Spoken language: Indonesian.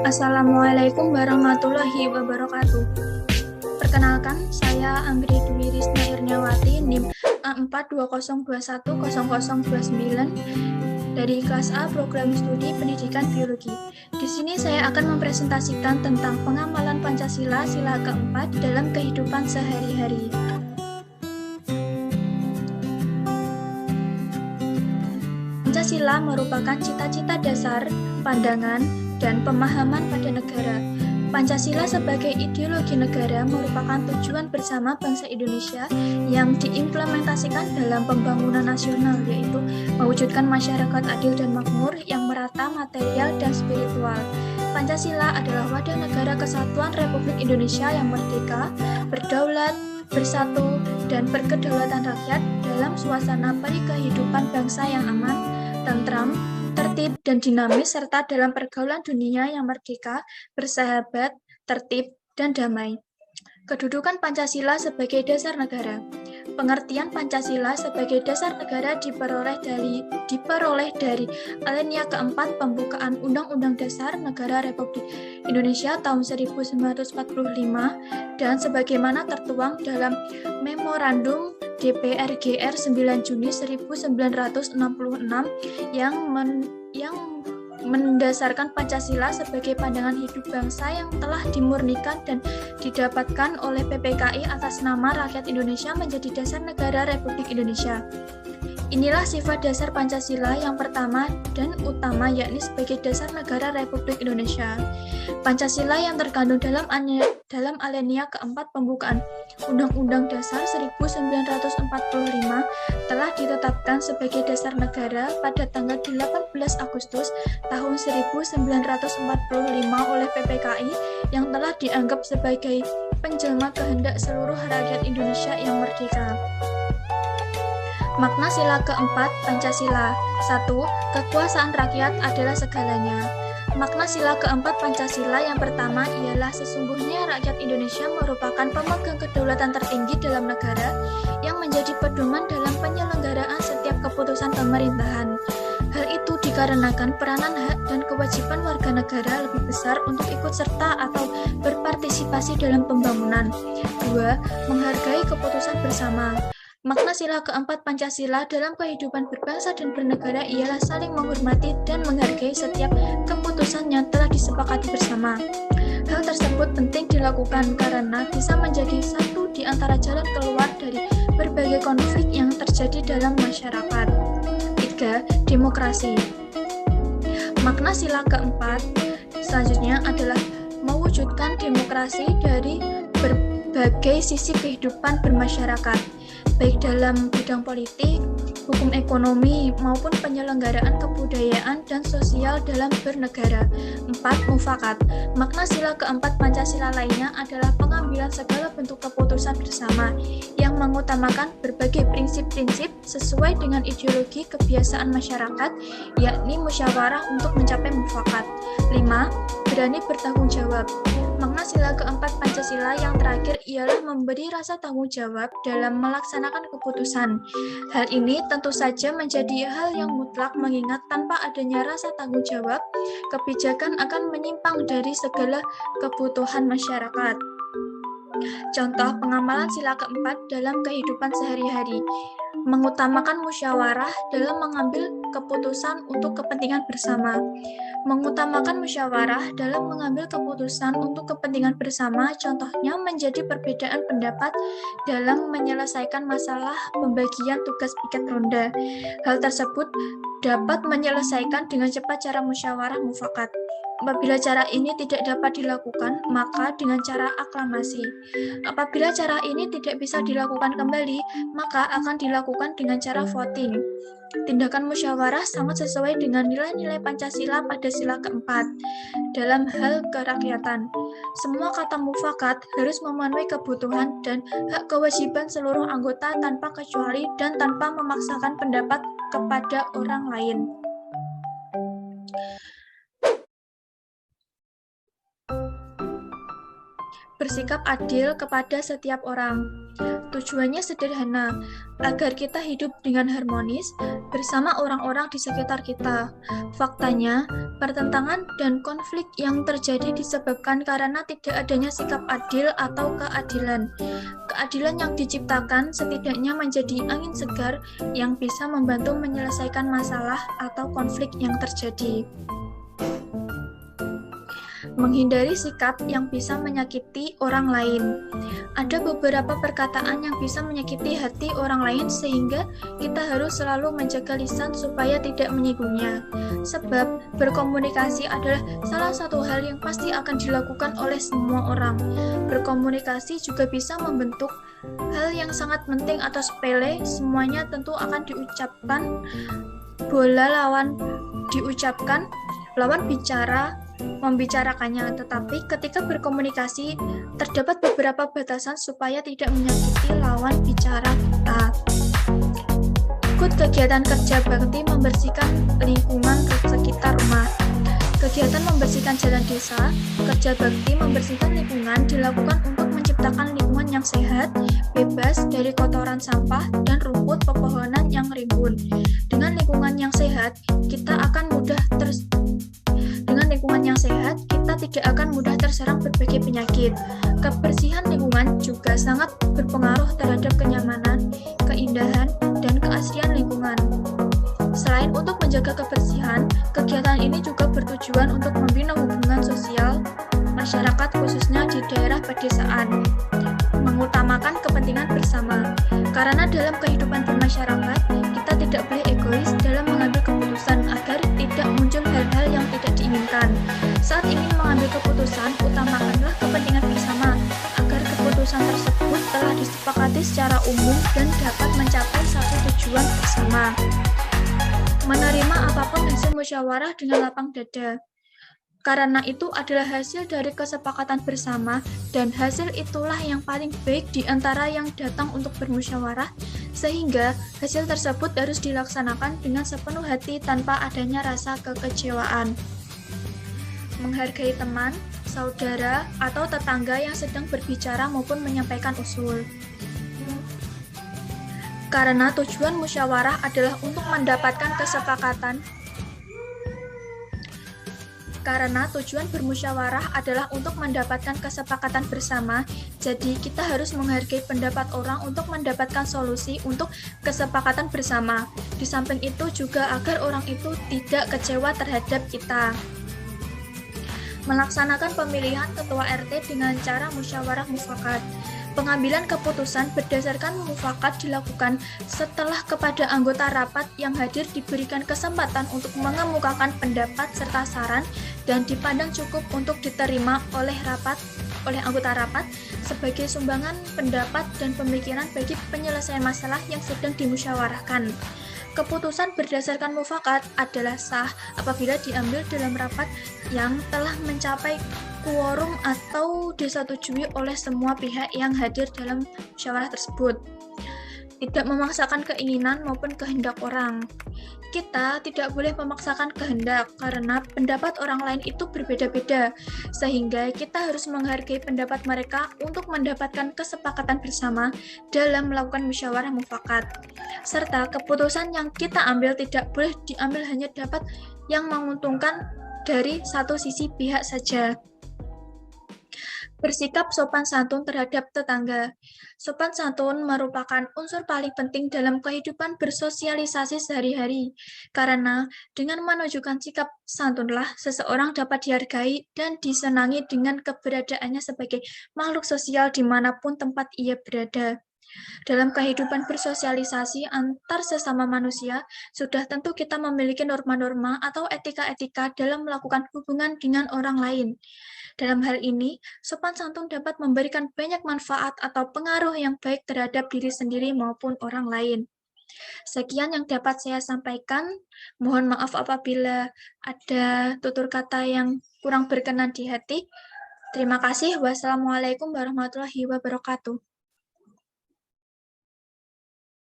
Assalamualaikum warahmatullahi wabarakatuh. Perkenalkan, saya Anggri Dwi Risna Irniawati, NIM A420210029 dari kelas A Program Studi Pendidikan Biologi. Di sini saya akan mempresentasikan tentang pengamalan Pancasila sila keempat dalam kehidupan sehari-hari. Pancasila merupakan cita-cita dasar, pandangan, dan pemahaman pada negara. Pancasila sebagai ideologi negara merupakan tujuan bersama bangsa Indonesia yang diimplementasikan dalam pembangunan nasional, yaitu mewujudkan masyarakat adil dan makmur yang merata material dan spiritual. Pancasila adalah wadah negara kesatuan Republik Indonesia yang merdeka, berdaulat, bersatu, dan berkedaulatan rakyat dalam suasana kehidupan bangsa yang aman, tentram, tertib, dan dinamis, serta dalam pergaulan dunia yang merdeka, bersahabat, tertib, dan damai. Kedudukan Pancasila sebagai dasar negara. Pengertian Pancasila sebagai dasar negara diperoleh dari alinea keempat pembukaan Undang-Undang Dasar Negara Republik Indonesia tahun 1945 dan sebagaimana tertuang dalam Memorandum DPRGR 9 Juni 1966 yang mendasarkan Pancasila sebagai pandangan hidup bangsa yang telah dimurnikan dan didapatkan oleh PPKI atas nama rakyat Indonesia menjadi dasar negara Republik Indonesia. Inilah sifat dasar Pancasila yang pertama dan utama, yakni sebagai dasar negara Republik Indonesia. Pancasila yang terkandung dalam alinea keempat pembukaan Undang-Undang Dasar 1945 telah ditetapkan sebagai dasar negara pada tanggal 18 Agustus tahun 1945 oleh PPKI yang telah dianggap sebagai penjelma kehendak seluruh rakyat Indonesia yang merdeka. Makna sila keempat Pancasila. 1. Kekuasaan rakyat adalah segalanya. Makna sila keempat Pancasila yang pertama ialah sesungguhnya rakyat Indonesia merupakan pemegang kedaulatan tertinggi dalam negara yang menjadi pedoman dalam penyelenggaraan setiap keputusan pemerintahan. Hal itu dikarenakan peranan hak dan kewajiban warga negara lebih besar untuk ikut serta atau berpartisipasi dalam pembangunan. 2. Menghargai keputusan bersama. Makna sila keempat Pancasila dalam kehidupan berbangsa dan bernegara ialah saling menghormati dan menghargai setiap keputusan yang telah disepakati bersama. Hal tersebut penting dilakukan karena bisa menjadi satu di antara jalan keluar dari berbagai konflik yang terjadi dalam masyarakat. 3. Demokrasi. Makna sila keempat selanjutnya adalah mewujudkan demokrasi dari berbagai sisi kehidupan bermasyarakat, baik dalam bidang politik, hukum ekonomi, maupun penyelenggaraan kebudayaan dan sosial dalam bernegara. 4. Mufakat. Makna sila keempat Pancasila lainnya adalah pengambilan segala bentuk keputusan bersama yang mengutamakan berbagai prinsip-prinsip sesuai dengan ideologi kebiasaan masyarakat, yakni musyawarah untuk mencapai mufakat. 5. Berani bertanggung jawab. Makna sila keempat Pancasila yang terakhir ialah memberi rasa tanggung jawab dalam melaksanakan keputusan. Hal ini tentu saja menjadi hal yang mutlak mengingat tanpa adanya rasa tanggung jawab, kebijakan akan menyimpang dari segala kebutuhan masyarakat. Contoh pengamalan sila keempat dalam kehidupan sehari-hari. Mengutamakan musyawarah dalam mengambil keputusan untuk kepentingan bersama. Mengutamakan musyawarah dalam mengambil keputusan untuk kepentingan bersama, contohnya menjadi perbedaan pendapat dalam menyelesaikan masalah pembagian tugas piket ronda. Hal tersebut dapat menyelesaikan dengan cepat cara musyawarah mufakat. Apabila cara ini tidak dapat dilakukan, maka dengan cara aklamasi. Apabila cara ini tidak bisa dilakukan kembali, maka akan dilakukan dengan cara voting. Tindakan musyawarah sangat sesuai dengan nilai-nilai Pancasila pada sila keempat. Dalam hal kerakyatan, semua kata mufakat harus memenuhi kebutuhan dan hak kewajiban seluruh anggota tanpa kecuali dan tanpa memaksakan pendapat kepada orang lain. bersikap adil kepada setiap orang. Tujuannya sederhana, agar kita hidup dengan harmonis bersama orang-orang di sekitar kita. Faktanya, pertentangan dan konflik yang terjadi disebabkan karena tidak adanya sikap adil atau keadilan. Keadilan yang diciptakan setidaknya menjadi angin segar yang bisa membantu menyelesaikan masalah atau konflik yang terjadi. Menghindari sikap yang bisa menyakiti orang lain. Ada beberapa perkataan yang bisa menyakiti hati orang lain sehingga kita harus selalu menjaga lisan supaya tidak menyinggungnya. Sebab berkomunikasi adalah salah satu hal yang pasti akan dilakukan oleh semua orang. Berkomunikasi juga bisa membentuk hal yang sangat penting atau sepele, semuanya tentu akan diucapkan. Bola lawan diucapkan, lawan bicara membicarakannya, tetapi ketika berkomunikasi terdapat beberapa batasan supaya tidak menyakiti lawan bicara kita. Ikut kegiatan kerja bakti membersihkan lingkungan sekitar rumah. Kegiatan membersihkan jalan desa, kerja bakti membersihkan lingkungan dilakukan untuk menciptakan lingkungan yang sehat, bebas dari kotoran sampah dan rumput pepohonan yang rimbun. Dengan lingkungan yang sehat, kita tidak akan mudah terserang berbagai penyakit. Kebersihan lingkungan juga sangat berpengaruh terhadap kenyamanan, keindahan, dan keaslian lingkungan. Selain untuk menjaga kebersihan, kegiatan ini juga bertujuan untuk membina hubungan sosial masyarakat khususnya di daerah pedesaan, mengutamakan kepentingan bersama. Karena dalam kehidupan bermasyarakat, kita tidak boleh egois dalam mengambil keputusan agar tidak muncul hal-hal yang tidak diinginkan. Saat ingin mengambil keputusan, utamakanlah kepentingan bersama agar keputusan tersebut telah disepakati secara umum dan dapat mencapai satu tujuan bersama. Menerima apapun hasil musyawarah dengan lapang dada. Karena itu adalah hasil dari kesepakatan bersama dan hasil itulah yang paling baik di antara yang datang untuk bermusyawarah, sehingga hasil tersebut harus dilaksanakan dengan sepenuh hati tanpa adanya rasa kekecewaan. Menghargai teman, saudara, atau tetangga yang sedang berbicara maupun menyampaikan usul. Karena tujuan musyawarah adalah untuk mendapatkan kesepakatan. Karena tujuan bermusyawarah adalah untuk mendapatkan kesepakatan bersama, jadi kita harus menghargai pendapat orang untuk mendapatkan solusi untuk kesepakatan bersama. Di samping itu juga agar orang itu tidak kecewa terhadap kita. Melaksanakan pemilihan ketua RT dengan cara musyawarah mufakat. Pengambilan keputusan berdasarkan mufakat dilakukan setelah kepada anggota rapat yang hadir diberikan kesempatan untuk mengemukakan pendapat serta saran dan dipandang cukup untuk diterima oleh anggota rapat sebagai sumbangan pendapat dan pemikiran bagi penyelesaian masalah yang sedang dimusyawarahkan. Keputusan berdasarkan mufakat adalah sah apabila diambil dalam rapat yang telah mencapai quorum atau disetujui oleh semua pihak yang hadir dalam musyawarah tersebut. Tidak memaksakan keinginan maupun kehendak orang. Kita tidak boleh memaksakan kehendak karena pendapat orang lain itu berbeda-beda, sehingga kita harus menghargai pendapat mereka untuk mendapatkan kesepakatan bersama dalam melakukan musyawarah mufakat. Serta keputusan yang kita ambil tidak boleh diambil hanya dapat yang menguntungkan dari satu sisi pihak saja. Bersikap sopan santun terhadap tetangga. Sopan santun merupakan unsur paling penting dalam kehidupan bersosialisasi sehari-hari, karena dengan menunjukkan sikap santunlah seseorang dapat dihargai dan disenangi dengan keberadaannya sebagai makhluk sosial dimanapun tempat ia berada. Dalam kehidupan bersosialisasi antar sesama manusia, sudah tentu kita memiliki norma-norma atau etika-etika dalam melakukan hubungan dengan orang lain. Dalam hal ini, sopan santun dapat memberikan banyak manfaat atau pengaruh yang baik terhadap diri sendiri maupun orang lain. Sekian yang dapat saya sampaikan. Mohon maaf apabila ada tutur kata yang kurang berkenan di hati. Terima kasih. Wassalamualaikum warahmatullahi wabarakatuh.